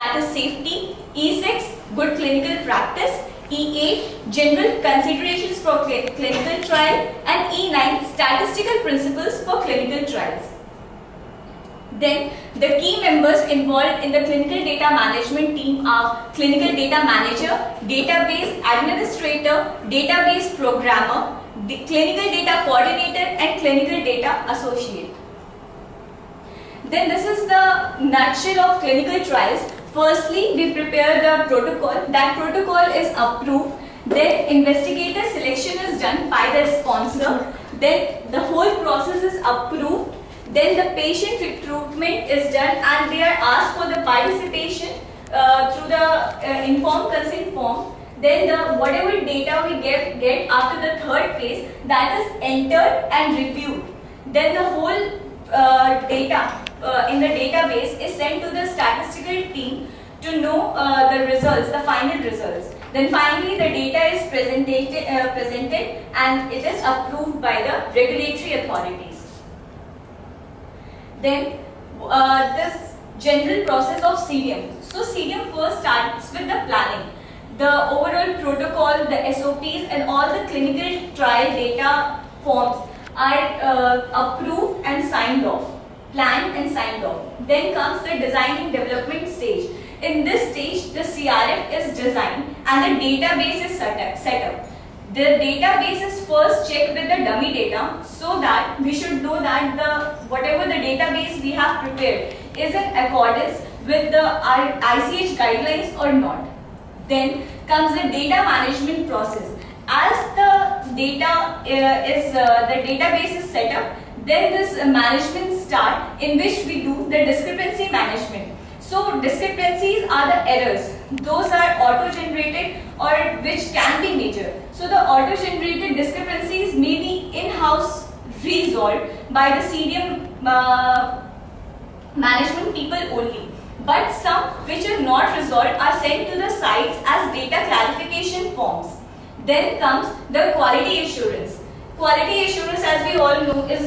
That is safety, E6 good clinical practice, E8 general considerations for clinical trial, and E9 statistical principles for clinical trials. Then the key members involved in the clinical data management team are clinical data manager, database administrator, database programmer, clinical data coordinator, and clinical data associate. Then this is the nutshell of clinical trials. Firstly, we prepare the protocol. That protocol is approved. Then investigator selection is done by the sponsor. Then the whole process is approved. Then the patient recruitment is done and they are asked for the participation through the informed consent form. Then the whatever data we get after the third phase, that is entered and reviewed. Then the whole data in the database is sent to the statistical team to know the results, the final results. Then finally the data is presented and it is approved by the regulatory authorities. Then this general process of CDM. So CDM first starts with the planning. The overall protocol, the SOPs and all the clinical trial data forms are approved and signed off. Planned and signed off. Then comes the design and development stage. In this stage, the CRF is designed and the database is set up. The database is first checked with the dummy data so that we should know that whatever the database we have prepared is in accordance with the ICH guidelines or not. Then comes the data management process. As the data the database is set up, then this management start in which we do the discrepancy management. So discrepancies are the errors. Those are auto-generated or which can be measured. So the auto-generated discrepancies may be in-house resolved by the CDM management people only. But some which are not resolved are sent to the sites as data clarification forms. Then comes the quality assurance. Quality assurance, as we all know, is